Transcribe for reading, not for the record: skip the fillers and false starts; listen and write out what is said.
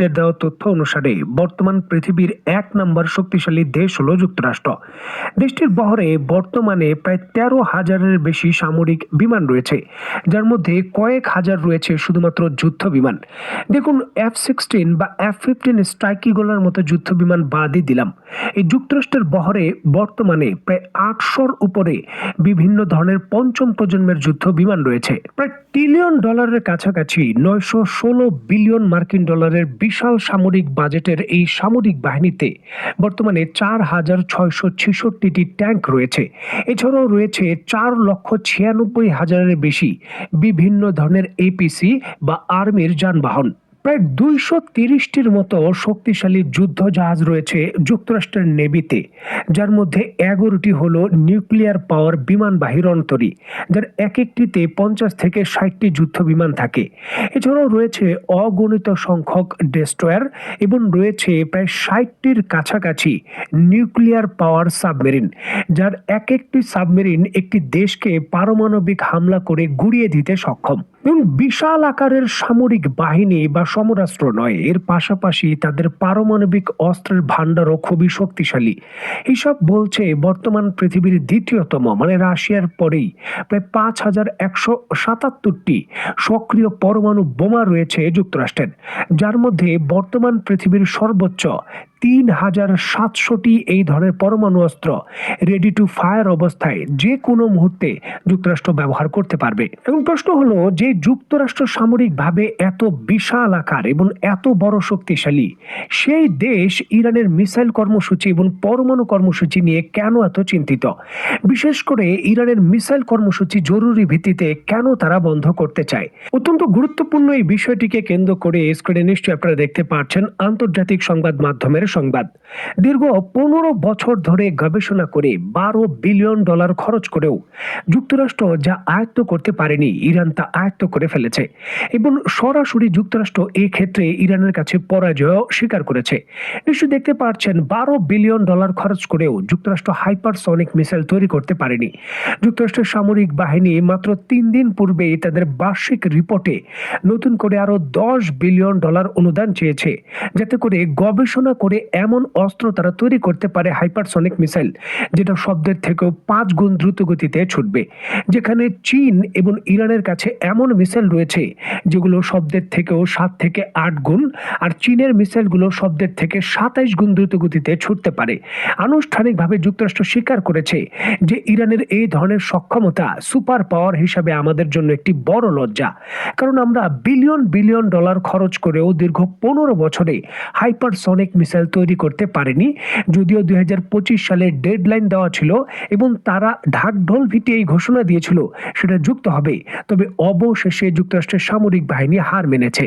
সূত্রের দেওয়া তথ্য অনুসারে বর্তমান পৃথিবীর ১ নম্বর শক্তিশালী দেশ হল যুক্তরাষ্ট্র। দেশটির বহরে বর্তমানে প্রায় ১৩,০০০-এর বেশি সামরিক বিমান রয়েছে, যার মধ্যে কয়েক হাজার রয়েছে শুধুমাত্র যুদ্ধ বিমান। দেখুন, F-16 বা F-15 স্ট্রাইক ইগলের মতো যুদ্ধ বিমান বাদই দিলাম, এই যুক্তরাষ্ট্রের বহরে বর্তমানে প্রায় ৮০০-র উপরে বিভিন্ন ধরনের পঞ্চম প্রজন্মের যুদ্ধ বিমান রয়েছে। প্রায় $1 ট্রিলিয়ন কাছাকাছি ৯১৬ বিলিয়ন মার্কিন ডলারের বিশাল সামরিক বাজেটের এই সামরিক বাহিনীতে বর্তমানে ৪,৬৬৬টি ট্যাঙ্ক রয়েছে। এছাড়াও রয়েছে ৪,৯৬,০০০-এর বেশি বিভিন্ন ধরনের এপিসি বা আর্মির যানবাহন। প্রায় ২৩০টির মতো শক্তিশালী যুদ্ধ জাহাজ রয়েছে যুক্তরাষ্ট্রের নেভিতে, যার মধ্যে ১১টি হল নিউক্লিয়ার পাওয়ার বিমানবাহী রণতরী, যার এক একটিতে ৫০ থেকে ৬০টি যুদ্ধ বিমান থাকে। এছাড়াও রয়েছে অগণিত সংখ্যক ডেস্ট্রয়ার এবং রয়েছে প্রায় ৬০টির কাছাকাছি নিউক্লিয়ার পাওয়ার সাবমেরিন, যার এক একটি সাবমেরিন একটি দেশকে পারমাণবিক হামলা করে গুঁড়িয়ে দিতে সক্ষম। এবং বিশাল আকারের সামরিক বাহিনী বা সমরাস্ত্র নয়, এর পাশাপাশি তাদের পারমাণবিক অস্ত্রের ভান্ডারও খুবই শক্তিশালী। হিসাব বলছে বর্তমান পৃথিবীর দ্বিতীয়তম মানে রাশিয়ার পরেই প্রায় ৫,১৭৭টি সক্রিয় পরমাণু বোমা রয়েছে যুক্তরাষ্ট্রের, যার মধ্যে বর্তমান পৃথিবীর সর্বোচ্চ ৩,৭০০টি এই ধরনের পরমাণু অস্ত্র রেডি টু ফায়ার অবস্থায় যে কোনো মুহূর্তে যুক্তরাষ্ট্র ব্যবহার করতে পারবে। এবং প্রশ্ন হলো যে যুক্তরাষ্ট্র সামরিকভাবে এত বিশাল আকার এবং এত বড় শক্তিশালী, সেই দেশ ইরানের মিসাইল কর্মসূচি এবং পরমাণু কর্মসূচি নিয়ে কেন এত চিন্তিত? বিশেষ করে ইরানের মিসাইল কর্মসূচি জরুরি ভিত্তিতে কেন তারা বন্ধ করতে চায়? অত্যন্ত গুরুত্বপূর্ণ এই বিষয়টিকে কেন্দ্র করে স্ক্রিনে নিশ্চয়ই আপনারা দেখতে পাচ্ছেন আন্তর্জাতিক সংবাদ মাধ্যমের সংবাদ। দীর্ঘ ১৫ বছর ধরে গবেষণা করে $১২ বিলিয়ন খরচ করেও যুক্তরাষ্ট্র যা আয়ত্ত করতে পারেনি, ইরান তা আয়ত্ত করে ফেলেছে এবং সরাসরি যুক্তরাষ্ট্র এই ক্ষেত্রে ইরানের কাছে পরাজয় স্বীকার করেছে। নিশ্চয়ই দেখতে পাচ্ছেন $১২ বিলিয়ন খরচ করেও যুক্তরাষ্ট্র হাইপারসনিক মিসাইল তৈরি করতে পারেনি। যুক্তরাষ্ট্রের সামরিক বাহিনী মাত্র ৩ দিন পূর্বেই তাদের বার্ষিক রিপোর্টে নতুন করে আরো $১০ বিলিয়ন অনুদান চেয়েছে, যাতে করে গবেষণা করে এমন অস্ত্র তারা তৈরি করতে পারে, হাইপারসনিক মিসাইল, যেটা শব্দের থেকেও ৫ গুণ দ্রুত গতিতে ছুটবে। যেখানে চীন এবং ইরানের কাছে এমন মিসাইল রয়েছে যেগুলো শব্দের থেকেও ৭ থেকে ৮ গুণ, আর চীনের মিসাইলগুলো শব্দের থেকে ২৭ গুণ দ্রুত গতিতে ছুটতে পারে। আনুষ্ঠানিকভাবে যুক্তরাষ্ট্র স্বীকার করেছে যে ইরানের এই ধরনের সক্ষমতা সুপার পাওয়ার হিসাবে আমাদের জন্য একটি বড় লজ্জা, কারণ আমরা বিলিয়ন বিলিয়ন ডলার খরচ করেও দীর্ঘ ১৫ বছরে হাইপারসনিক মিসাইল তৈরি করতে পারেনি। যদিও ২০২৫ সালে ডেডলাইন দেওয়া ছিল এবং তারা ঢাকঢোল পিটিয়ে এই ঘোষণা দিয়েছিল সেটা যুক্ত হবে, তবে অবশেষে যুক্তরাষ্ট্রের সামরিক বাহিনী হার মেনেছে।